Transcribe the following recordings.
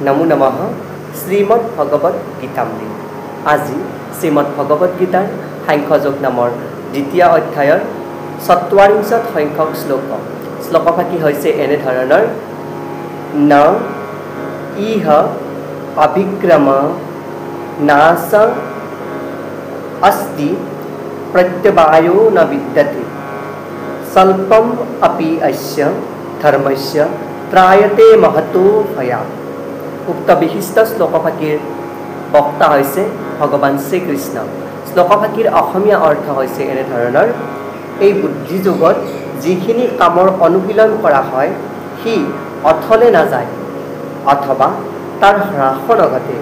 নমো নমঃ শ্ৰীমদ্ ভগবত গীতামৃত। আজি শ্ৰীমদ্ ভগবত গীতাৰ সাংখ্যযোগ নামৰ দ্বিতীয় অধ্যায়ৰ ৪৪ সংখ্যক শ্লোকভাগী হৈছে এনেধৰণৰ ন ইহ অভিক্ৰম নাশ अस्ति प्रत्यवायो न विद्यते स्वल्पम अपि अस्य धर्मस्य त्रायते महतो भयात्। उक्त विशिष्ट श्लोकभागीर बक्ता হৈছে ভগৱান শ্ৰীকৃষ্ণ। শ্লোকভাগীৰ অসমীয়া অৰ্থ হৈছে এনেধৰণৰ এই বুদ্ধি যুগত যিখিনি কামৰ অনুশীলন কৰা হয় সি অথলে নাযায় অথবা তাৰ হ্ৰাস নঘটে।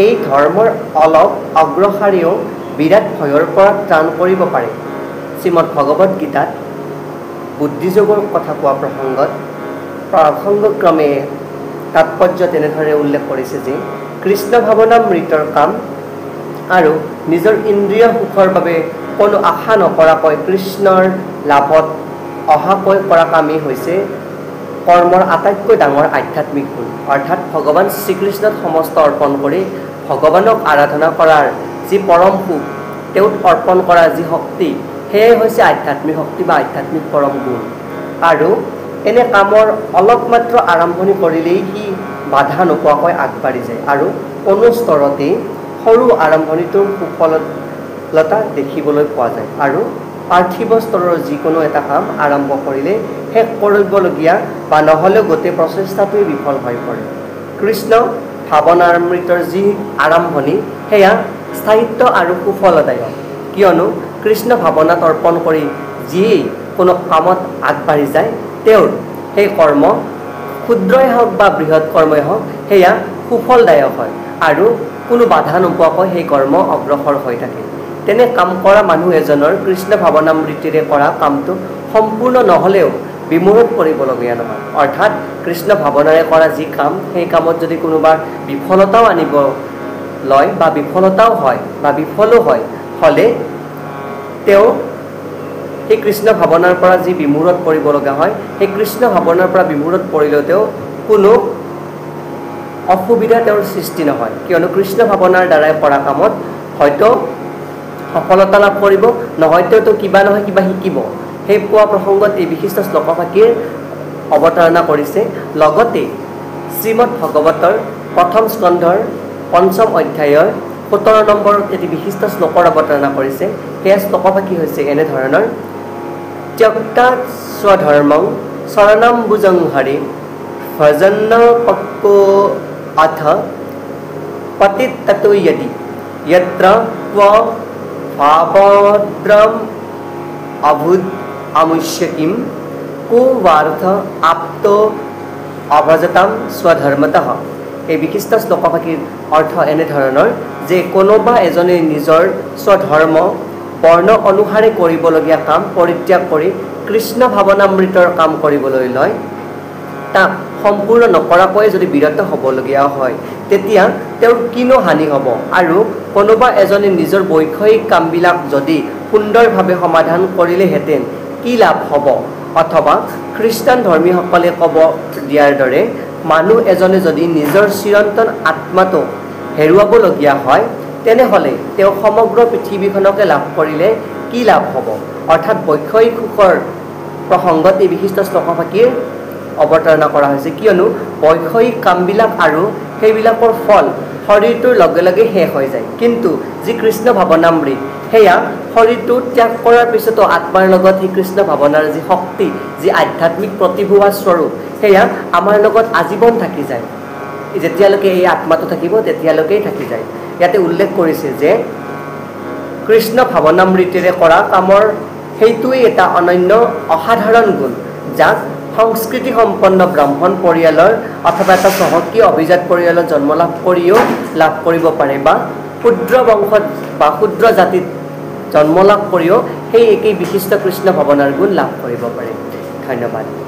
এই ধৰ্মৰ অলপ অগ্ৰসাৰীও বিৰাট ভয়ৰ পৰা ত্ৰাণ কৰিব পাৰে। শ্ৰীমদ্ ভগৱত গীতাত বুদ্ধিযোগৰ কথা কোৱা প্ৰসংগক্ৰমে তাৎপৰ্য তেনেধৰণে উল্লেখ কৰিছে যে কৃষ্ণ ভাৱনামৃতৰ কাম আৰু নিজৰ ইন্দ্ৰিয় সুখৰ বাবে কোনো আশা নকৰাকৈ কৃষ্ণৰ লাভত অহাকৈ কৰা কামেই হৈছে কৰ্মৰ আটাইতকৈ ডাঙৰ আধ্যাত্মিক গুণ। অৰ্থাৎ ভগৱান শ্ৰীকৃষ্ণত সমস্ত অৰ্পণ কৰি ভগৱানক আৰাধনা কৰাৰ যি পৰম সুখ, তেওঁত অৰ্পণ কৰা যি শক্তি, সেয়াই হৈছে আধ্যাত্মিক শক্তি বা আধ্যাত্মিক পৰম গুণ। আৰু এনে কামৰ অলপ মাত্ৰ আৰম্ভণি কৰিলেই সি বাধা নোপোৱাকৈ আগবাঢ়ি যায় আৰু কোনো স্তৰতেই সৰু আৰম্ভণিটোৰ সুফলতা দেখিবলৈ পোৱা যায়। আৰু পাৰ্থিৱ স্তৰৰ যিকোনো এটা কাম আৰম্ভ কৰিলে শেষ কৰিবলগীয়া বা নহ'লেও গোটেই প্ৰচেষ্টাটোৱেই বিফল হৈ পৰে। কৃষ্ণ ভাৱনামৃতৰ যি আৰম্ভণি সেয়া স্থায়িত্ব আৰু সুফলদায়ক, কিয়নো কৃষ্ণ ভাৱনাত অৰ্পণ কৰি যিয়েই কোনো কামত আগবাঢ়ি যায় তেওঁৰ সেই কৰ্ম ক্ষুদ্ৰই হওক বা বৃহৎ কৰ্মই হওক সেয়া সুফলদায়ক হয় আৰু কোনো বাধা নোপোৱাকৈ সেই কৰ্ম অগ্ৰসৰ হৈ থাকে। তেনে কাম কৰা মানুহ এজনৰ কৃষ্ণ ভাৱনামৃতিৰে কৰা কামটো সম্পূৰ্ণ নহ'লেও বিমূঢ়ত পৰিবলগীয়া নহয়। অৰ্থাৎ কৃষ্ণ ভাৱনাৰে কৰা যি কাম সেই কামত যদি কোনোবা বিফলতাও আনিব লয় বা বিফলতাও হয় বা বিফলো হয় হ'লে তেওঁ সেই কৃষ্ণ ভাৱনাৰ পৰা যি বিমূঢ়ত পৰিব লগা হয় সেই কৃষ্ণ ভাৱনাৰ পৰা বিমূঢ়ত পৰিলেও তেওঁ কোনো অসুবিধা তেওঁৰ সৃষ্টি নহয়, কিয়নো কৃষ্ণ ভাৱনাৰ দ্বাৰাই কৰা কামত হয়তো সফলতা লাভ কৰিব, নহয়তো তেওঁ কিবা নহয় কিবা শিকিব। সেই পোৱা প্ৰসংগত এই বিশিষ্ট শ্লোকভাগীৰ অৱতাৰণা কৰিছে। লগতে শ্ৰীমদ্ ভগৱতৰ প্ৰথম স্কন্ধৰ ৫ম অধ্যায়ৰ ১৭ নম্বৰত এটি বিশিষ্ট শ্লোকৰ অৱতাৰণা কৰিছে। সেয়া শ্লোকভাগী হৈছে এনেধৰণৰ ত্যক্তা স্বধৰ্মং শৰণম্বুজং হৰি ভজন্ন পক্কো অথ পতিত্ততো য়দি যত্ৰ ত্ব ভাৱদ্ৰম অভূত আমুষ্য কিম কো বাৰ্থ আপ্ত অভজতাম স্বধৰ্মতঃ। এই বিশিষ্ট শ্লোকভাগীৰ অৰ্থ এনেধৰণৰ যে কোনোবা এজনে নিজৰ স্বধৰ্ম বৰ্ণ অনুসাৰে কৰিবলগীয়া কাম পৰিত্যাগ কৰি কৃষ্ণ ভাৱনামৃতৰ কাম কৰিবলৈ লয়, তাক সম্পূৰ্ণ নকৰাকৈ যদি বিৰত হ'বলগীয়া হয় তেতিয়া তেওঁৰ কিনো হানি হ'ব। আৰু কোনোবা এজনে নিজৰ বৈষয়িক কামবিলাক যদি সুন্দৰভাৱে সমাধান কৰিলেহেঁতেন কি লাভ হ'ব। অথবা খ্ৰীষ্টান ধৰ্মীসকলে ক'ব দিয়াৰ দৰে মানুহ এজনে যদি নিজৰ চিৰন্তন আত্মাটো হেৰুৱাবলগীয়া হয় তেনেহ'লে তেওঁ সমগ্ৰ পৃথিৱীখনকে লাভ কৰিলে কি লাভ হ'ব। অৰ্থাৎ বৈষয়িক সুখৰ প্ৰসংগত এই বিশিষ্ট শ্লোকভাগীৰ অৱতাৰণা কৰা হৈছে, কিয়নো বৈষয়িক কামবিলাক আৰু সেইবিলাকৰ ফল শৰীৰটোৰ লগে লগে শেষ হৈ যায়, কিন্তু যি কৃষ্ণ ভাৱনামৃত সেয়া শৰীৰটো ত্যাগ কৰাৰ পিছতো আত্মাৰ লগত সেই কৃষ্ণ ভাৱনাৰ যি শক্তি, যি আধ্যাত্মিক প্ৰতিভা স্বৰূপ সেয়া আমাৰ লগত আজীৱন থাকি যায়। যেতিয়ালৈকে এই আত্মাটো থাকিব তেতিয়ালৈকেই থাকি যায়। ইয়াতে উল্লেখ কৰিছে যে কৃষ্ণ ভাৱনামৃতিৰে কৰা কামৰ সেইটোৱেই এটা অনন্য অসাধাৰণ গুণ, যাক সংস্কৃতি সম্পন্ন ব্ৰাহ্মণ পৰিয়ালৰ অথবা এটা চহকী অভিজাত পৰিয়ালত জন্ম লাভ কৰিও লাভ কৰিব পাৰে বা ক্ষুদ্ৰ বংশত বা ক্ষুদ্ৰ জাতিত জন্ম লাভ কৰিও সেই একেই বিশিষ্ট কৃষ্ণ ভাৱনাৰ গুণ লাভ কৰিব পাৰে। ধন্যবাদ।